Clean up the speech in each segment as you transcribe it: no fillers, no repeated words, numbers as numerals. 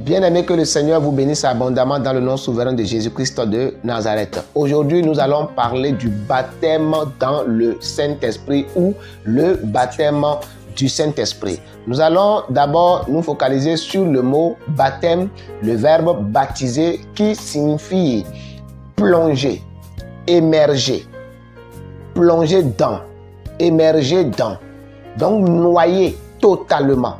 Bien-aimés, que le Seigneur vous bénisse abondamment dans le nom souverain de Jésus-Christ de Nazareth. Aujourd'hui, nous allons parler du baptême dans le Saint-Esprit ou le baptême du Saint-Esprit. Nous allons d'abord nous focaliser sur le mot baptême, le verbe baptiser qui signifie plonger, émerger, plonger dans, émerger dans, donc noyer totalement.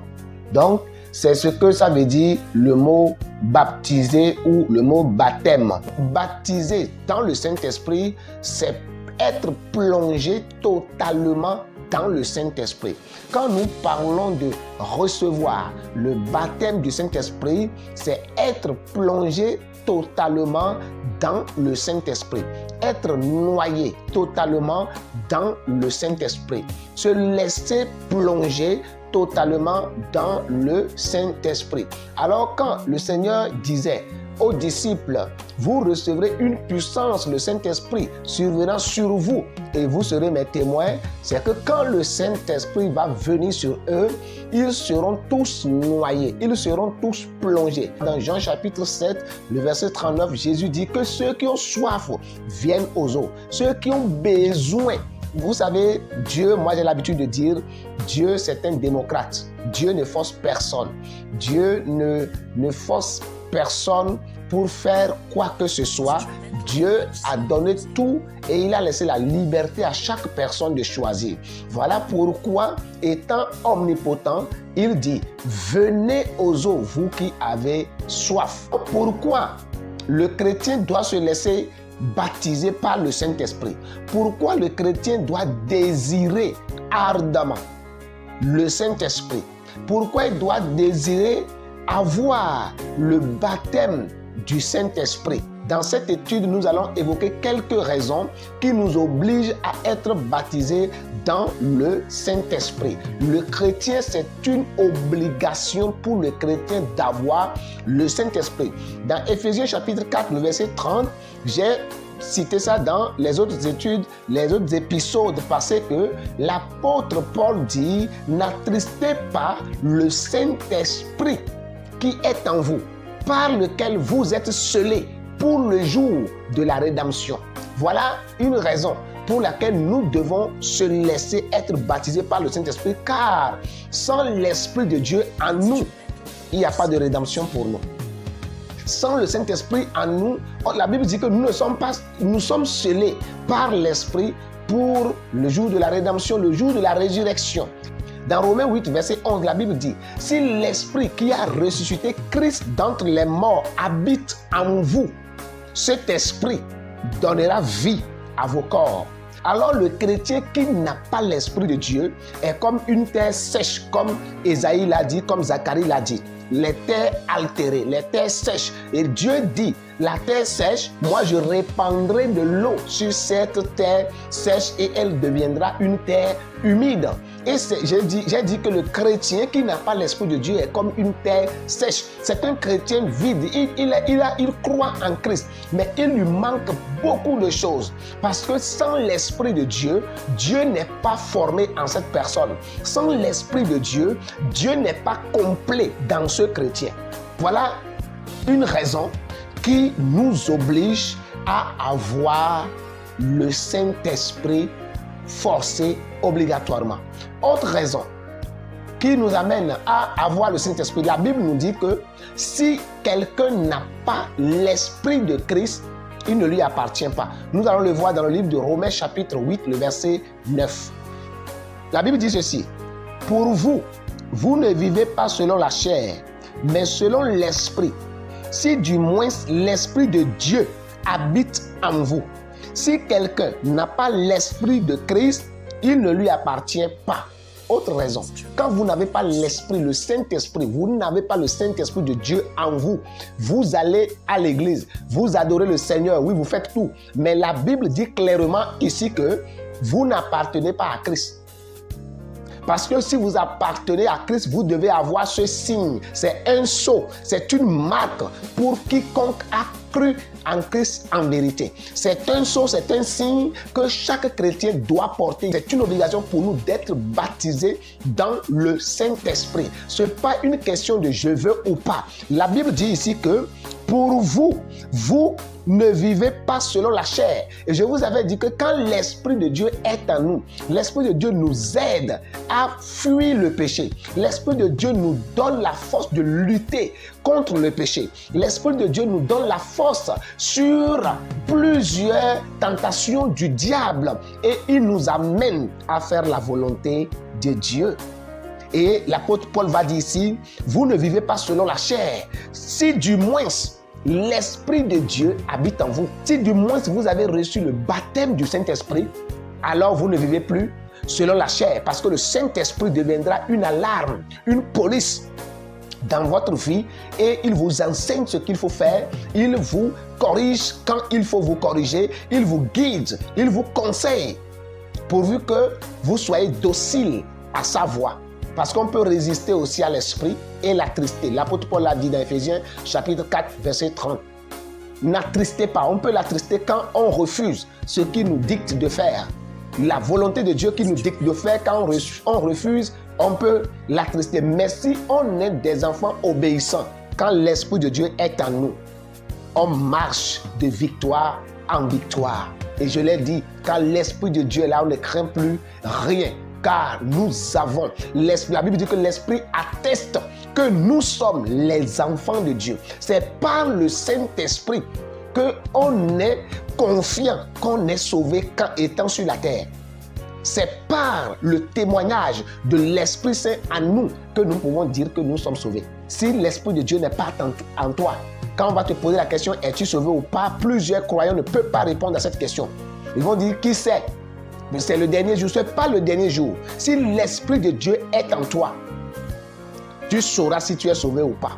Donc, c'est ce que ça veut dire le mot baptiser ou le mot baptême. Baptiser dans le Saint-Esprit, c'est être plongé totalement dans le Saint-Esprit. Quand nous parlons de recevoir le baptême du Saint-Esprit, c'est être plongé totalement dans le Saint-Esprit. Être noyé totalement dans le Saint-Esprit. Se laisser plonger totalement dans le Saint-Esprit. Alors quand le Seigneur disait aux disciples, vous recevrez une puissance, le Saint-Esprit surviendra sur vous et vous serez mes témoins, c'est que quand le Saint-Esprit va venir sur eux, ils seront tous noyés, ils seront tous plongés. Dans Jean chapitre 7, le verset 39, Jésus dit que ceux qui ont soif viennent aux eaux, ceux qui ont besoin. Vous savez, Dieu, moi j'ai l'habitude de dire, Dieu c'est un démocrate. Dieu ne force personne. Dieu ne force personne pour faire quoi que ce soit. Dieu a donné tout et il a laissé la liberté à chaque personne de choisir. Voilà pourquoi, étant omnipotent, il dit, venez aux eaux, vous qui avez soif. Pourquoi le chrétien doit se laisser baptisé par le Saint-Esprit? Pourquoi le chrétien doit désirer ardemment le Saint-Esprit? Pourquoi il doit désirer avoir le baptême du Saint-Esprit? Dans cette étude, nous allons évoquer quelques raisons qui nous obligent à être baptisés dans le Saint-Esprit. Le chrétien, c'est une obligation pour le chrétien d'avoir le Saint-Esprit. Dans Éphésiens chapitre 4, le verset 30, j'ai cité ça dans les autres études, les autres épisodes passés que l'apôtre Paul dit, n'attristez pas le Saint-Esprit qui est en vous, par lequel vous êtes scellés pour le jour de la rédemption. Voilà une raison pour laquelle nous devons se laisser être baptisés par le Saint-Esprit, car sans l'Esprit de Dieu en nous, il n'y a pas de rédemption pour nous. Sans le Saint-Esprit en nous, la Bible dit que nous sommes scellés par l'Esprit pour le jour de la rédemption, le jour de la résurrection. Dans Romains 8, verset 11, la Bible dit, si l'Esprit qui a ressuscité Christ d'entre les morts habite en vous, cet Esprit donnera vie à vos corps. Alors le chrétien qui n'a pas l'Esprit de Dieu est comme une terre sèche, comme Ésaïe l'a dit, comme Zacharie l'a dit. Les terres altérées, les terres sèches. Et Dieu dit, la terre sèche, moi je répandrai de l'eau sur cette terre sèche et elle deviendra une terre humide. Et j'ai dit que le chrétien qui n'a pas l'Esprit de Dieu est comme une terre sèche. C'est un chrétien vide. Il croit en Christ, mais il lui manque beaucoup de choses. Parce que sans l'Esprit de Dieu, Dieu n'est pas formé en cette personne. Sans l'Esprit de Dieu, Dieu n'est pas complet dans ce chrétien. Voilà une raison qui nous oblige à avoir le Saint-Esprit forcé obligatoirement. Autre raison qui nous amène à avoir le Saint-Esprit, la Bible nous dit que si quelqu'un n'a pas l'Esprit de Christ, il ne lui appartient pas. Nous allons le voir dans le livre de Romains chapitre 8, le verset 9. La Bible dit ceci, pour vous, vous ne vivez pas selon la chair, mais selon l'Esprit. Si du moins l'Esprit de Dieu habite en vous. Si quelqu'un n'a pas l'Esprit de Christ, il ne lui appartient pas. Autre raison, quand vous n'avez pas l'Esprit, le Saint-Esprit, vous n'avez pas le Saint-Esprit de Dieu en vous, vous allez à l'église, vous adorez le Seigneur, oui, vous faites tout. Mais la Bible dit clairement ici que vous n'appartenez pas à Christ. Parce que si vous appartenez à Christ, vous devez avoir ce signe. C'est un sceau, c'est une marque pour quiconque a cru en Christ en vérité. C'est un sceau, c'est un signe que chaque chrétien doit porter. C'est une obligation pour nous d'être baptisés dans le Saint-Esprit. Ce n'est pas une question de je veux ou pas. La Bible dit ici que pour vous, vous ne vivez pas selon la chair. Et je vous avais dit que quand l'Esprit de Dieu est en nous, l'Esprit de Dieu nous aide à fuir le péché. L'Esprit de Dieu nous donne la force de lutter contre le péché. L'Esprit de Dieu nous donne la force sur plusieurs tentations du diable et il nous amène à faire la volonté de Dieu. Et l'apôtre Paul va dire ici, vous ne vivez pas selon la chair. Si du moins l'Esprit de Dieu habite en vous, si du moins vous avez reçu le baptême du Saint-Esprit, alors vous ne vivez plus selon la chair, parce que le Saint-Esprit deviendra une alarme, une police dans votre vie et il vous enseigne ce qu'il faut faire, il vous corrige quand il faut vous corriger, il vous guide, il vous conseille, pourvu que vous soyez docile à sa voix. Parce qu'on peut résister aussi à l'esprit et l'attrister. L'apôtre Paul l'a dit dans Éphésiens chapitre 4, verset 30. N'attristez pas. On peut l'attrister quand on refuse ce qu'il nous dicte de faire. La volonté de Dieu qui nous dicte de faire, quand on refuse, on peut l'attrister. Mais si on est des enfants obéissants, quand l'Esprit de Dieu est en nous, on marche de victoire en victoire. Et je l'ai dit, quand l'Esprit de Dieu est là, on ne craint plus rien. Car nous avons l'Esprit. La Bible dit que l'Esprit atteste que nous sommes les enfants de Dieu. C'est par le Saint-Esprit qu'on est confiant qu'on est sauvé quand étant sur la terre. C'est par le témoignage de l'Esprit Saint en nous que nous pouvons dire que nous sommes sauvés. Si l'Esprit de Dieu n'est pas en toi, quand on va te poser la question, es-tu sauvé ou pas, plusieurs croyants ne peuvent pas répondre à cette question. Ils vont dire, qui c'est? Mais c'est le dernier jour, ce n'est pas le dernier jour. Si l'Esprit de Dieu est en toi, tu sauras si tu es sauvé ou pas.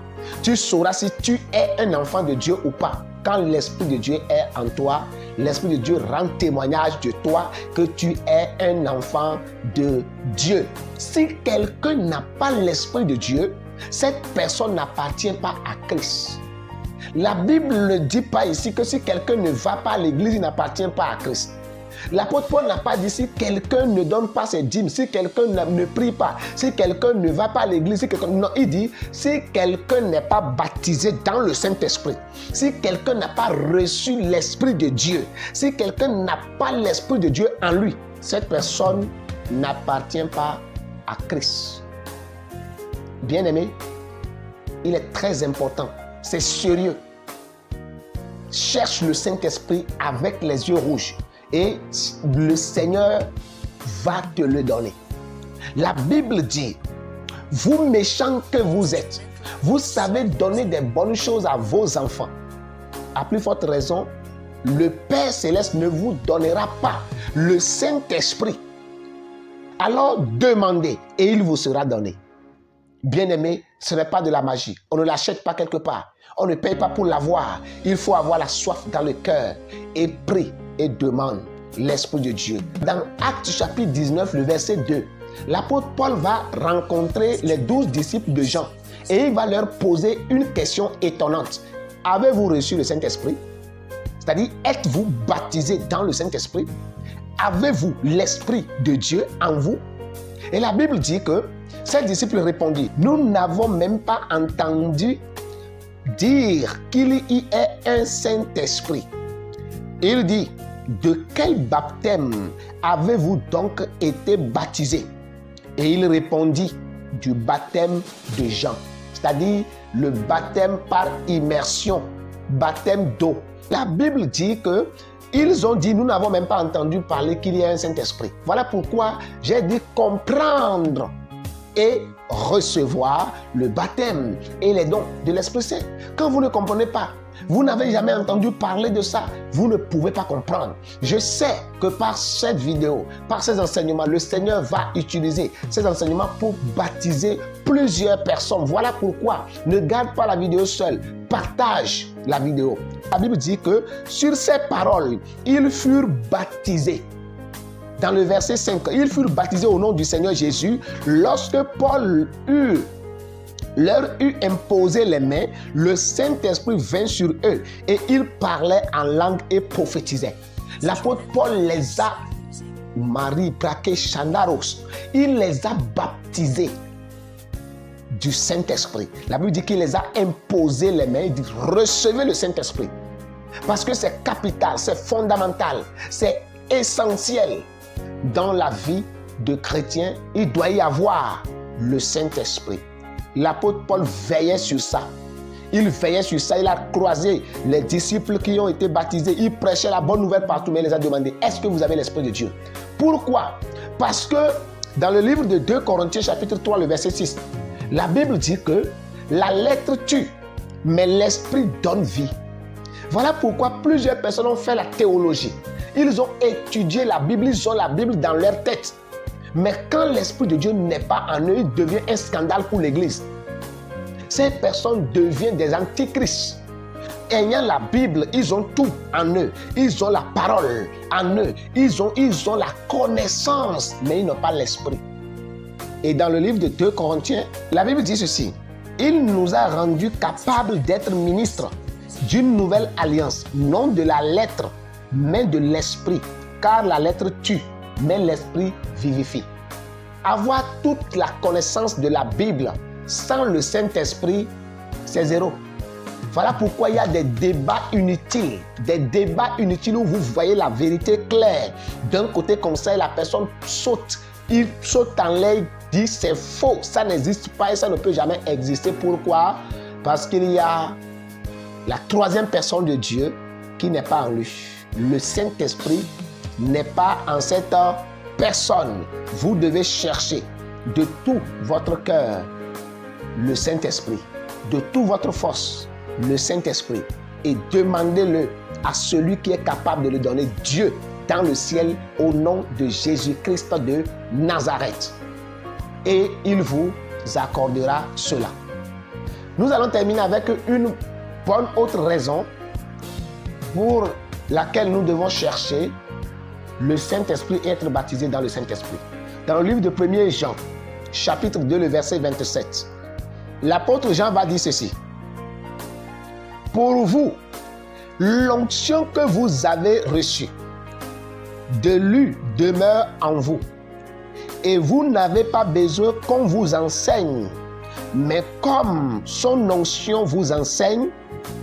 Tu sauras si tu es un enfant de Dieu ou pas. Quand l'Esprit de Dieu est en toi, l'Esprit de Dieu rend témoignage de toi que tu es un enfant de Dieu. Si quelqu'un n'a pas l'Esprit de Dieu, cette personne n'appartient pas à Christ. La Bible ne dit pas ici que si quelqu'un ne va pas à l'église, il n'appartient pas à Christ. L'apôtre Paul n'a pas dit si quelqu'un ne donne pas ses dîmes, si quelqu'un ne prie pas, si quelqu'un ne va pas à l'église, non, il dit si quelqu'un n'est pas baptisé dans le Saint-Esprit, si quelqu'un n'a pas reçu l'Esprit de Dieu, si quelqu'un n'a pas l'Esprit de Dieu en lui, cette personne n'appartient pas à Christ. Bien-aimé, il est très important, c'est sérieux. Cherche le Saint-Esprit avec les yeux rouges. Et le Seigneur va te le donner. La Bible dit, vous méchants que vous êtes, vous savez donner des bonnes choses à vos enfants. À plus forte raison, le Père Céleste ne vous donnera pas le Saint-Esprit. Alors demandez et il vous sera donné. Bien-aimé, ce n'est pas de la magie. On ne l'achète pas quelque part. On ne paye pas pour l'avoir. Il faut avoir la soif dans le cœur et prie et demande l'Esprit de Dieu. Dans Actes chapitre 19, le verset 2, l'apôtre Paul va rencontrer les 12 disciples de Jean et il va leur poser une question étonnante. Avez-vous reçu le Saint-Esprit? C'est-à-dire, êtes-vous baptisé dans le Saint-Esprit? Avez-vous l'Esprit de Dieu en vous? Et la Bible dit que ces disciples répondirent, nous n'avons même pas entendu dire qu'il y ait un Saint-Esprit. Il dit, de quel baptême avez-vous donc été baptisé? Et il répondit, du baptême de Jean, c'est-à-dire le baptême par immersion, baptême d'eau. La Bible dit que ils ont dit, nous n'avons même pas entendu parler qu'il y a un Saint-Esprit. Voilà pourquoi j'ai dit comprendre et recevoir le baptême et les dons de l'Esprit Saint. Quand vous ne comprenez pas, vous n'avez jamais entendu parler de ça, vous ne pouvez pas comprendre. Je sais que par cette vidéo, par ces enseignements, le Seigneur va utiliser ces enseignements pour baptiser plusieurs personnes. Voilà pourquoi ne garde pas la vidéo seule, partage la vidéo. La Bible dit que sur ces paroles, ils furent baptisés. Dans le verset 5, ils furent baptisés au nom du Seigneur Jésus lorsque Paul eut leur eut imposé les mains, le Saint-Esprit vint sur eux et ils parlaient en langue et prophétisaient. L'apôtre Paul les a, Marie, Praké, Chandaros, il les a baptisés du Saint-Esprit. La Bible dit qu'il les a imposé les mains, il dit recevez le Saint-Esprit. Parce que c'est capital, c'est fondamental, c'est essentiel dans la vie de chrétien. Il doit y avoir le Saint-Esprit. L'apôtre Paul veillait sur ça. Il veillait sur ça. Il a croisé les disciples qui ont été baptisés. Il prêchait la bonne nouvelle partout, mais il les a demandé, est-ce que vous avez l'Esprit de Dieu? Pourquoi? Parce que dans le livre de 2 Corinthiens chapitre 3, le verset 6, la Bible dit que la lettre tue, mais l'Esprit donne vie. Voilà pourquoi plusieurs personnes ont fait la théologie. Ils ont étudié la Bible, ils ont la Bible dans leur tête. Mais quand l'Esprit de Dieu n'est pas en eux, il devient un scandale pour l'Église. Ces personnes deviennent des antichrists. Ayant la Bible, ils ont tout en eux. Ils ont la parole en eux. Ils ont la connaissance, mais ils n'ont pas l'Esprit. Et dans le livre de 2 Corinthiens, la Bible dit ceci. Il nous a rendus capables d'être ministres d'une nouvelle alliance, non de la lettre, mais de l'Esprit. Car la lettre tue, mais l'Esprit vivifie. Avoir toute la connaissance de la Bible sans le Saint-Esprit, c'est zéro. Voilà pourquoi il y a des débats inutiles où vous voyez la vérité claire. D'un côté comme ça, la personne saute, il saute en l'air, dit c'est faux, ça n'existe pas et ça ne peut jamais exister. Pourquoi? Parce qu'il y a la troisième personne de Dieu qui n'est pas en lui. Le Saint-Esprit n'est pas en cette personne. Vous devez chercher de tout votre cœur le Saint-Esprit, de toute votre force le Saint-Esprit, et demandez-le à celui qui est capable de le donner, Dieu dans le ciel, au nom de Jésus-Christ de Nazareth. Et il vous accordera cela. Nous allons terminer avec une bonne autre raison pour laquelle nous devons chercher le Saint-Esprit et être baptisé dans le Saint-Esprit. Dans le livre de 1er Jean, chapitre 2, le verset 27, l'apôtre Jean va dire ceci. Pour vous, l'onction que vous avez reçue de lui demeure en vous. Et vous n'avez pas besoin qu'on vous enseigne. Mais comme son onction vous enseigne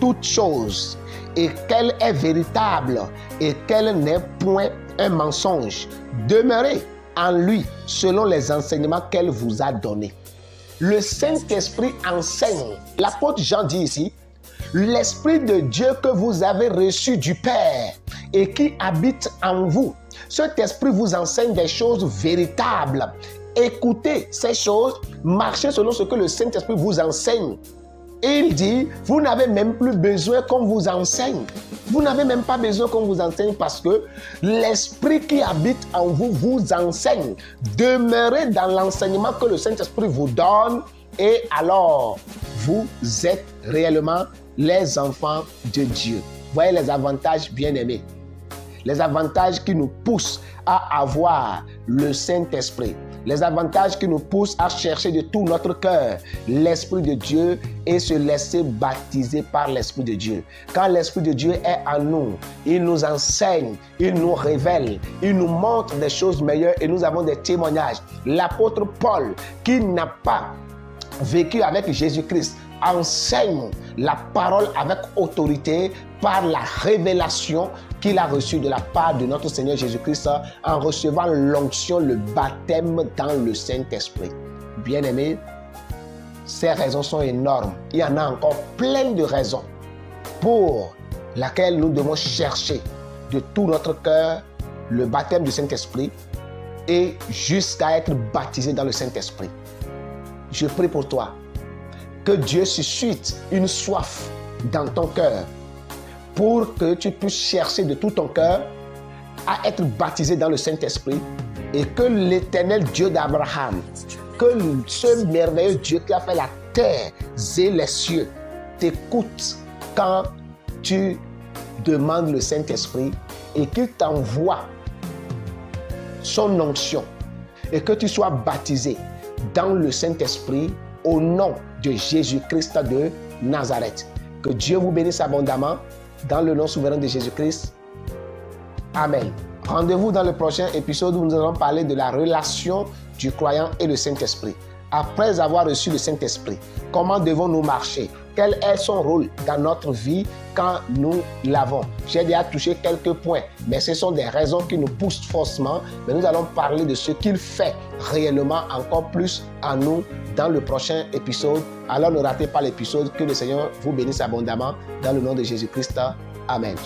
toutes choses, et qu'elle est véritable, et qu'elle n'est point un mensonge, demeurez en lui selon les enseignements qu'elle vous a donnés. Le Saint-Esprit enseigne. L'apôtre Jean dit ici, l'Esprit de Dieu que vous avez reçu du Père et qui habite en vous. Cet Esprit vous enseigne des choses véritables. Écoutez ces choses, marchez selon ce que le Saint-Esprit vous enseigne. Et il dit, vous n'avez même plus besoin qu'on vous enseigne. Vous n'avez même pas besoin qu'on vous enseigne parce que l'Esprit qui habite en vous vous enseigne. Demeurez dans l'enseignement que le Saint-Esprit vous donne et alors vous êtes réellement les enfants de Dieu. Voyez les avantages, bien-aimés. Les avantages qui nous poussent à avoir le Saint-Esprit. Les avantages qui nous poussent à chercher de tout notre cœur l'Esprit de Dieu et se laisser baptiser par l'Esprit de Dieu. Quand l'Esprit de Dieu est en nous, il nous enseigne, il nous révèle, il nous montre des choses meilleures et nous avons des témoignages. L'apôtre Paul, qui n'a pas vécu avec Jésus-Christ, enseigne la parole avec autorité par la révélation qu'il a reçue de la part de notre Seigneur Jésus-Christ en recevant l'onction, le baptême dans le Saint-Esprit. Bien-aimés, ces raisons sont énormes. Il y en a encore plein de raisons pour lesquelles nous devons chercher de tout notre cœur le baptême du Saint-Esprit et jusqu'à être baptisé dans le Saint-Esprit. Je prie pour toi que Dieu suscite une soif dans ton cœur pour que tu puisses chercher de tout ton cœur à être baptisé dans le Saint-Esprit et que l'Éternel Dieu d'Abraham, que ce merveilleux Dieu qui a fait la terre et les cieux t'écoute quand tu demandes le Saint-Esprit et qu'il t'envoie son onction et que tu sois baptisé dans le Saint-Esprit au nom de Jésus-Christ de Nazareth. Que Dieu vous bénisse abondamment dans le nom souverain de Jésus-Christ. Amen. Rendez-vous dans le prochain épisode où nous allons parler de la relation du croyant et le Saint-Esprit. Après avoir reçu le Saint-Esprit, comment devons-nous marcher? Quel est son rôle dans notre vie quand nous l'avons? J'ai déjà touché quelques points, mais ce sont des raisons qui nous poussent forcément. Mais nous allons parler de ce qu'il fait réellement encore plus en nous dans le prochain épisode. Alors ne ratez pas l'épisode. Que le Seigneur vous bénisse abondamment dans le nom de Jésus-Christ. Amen.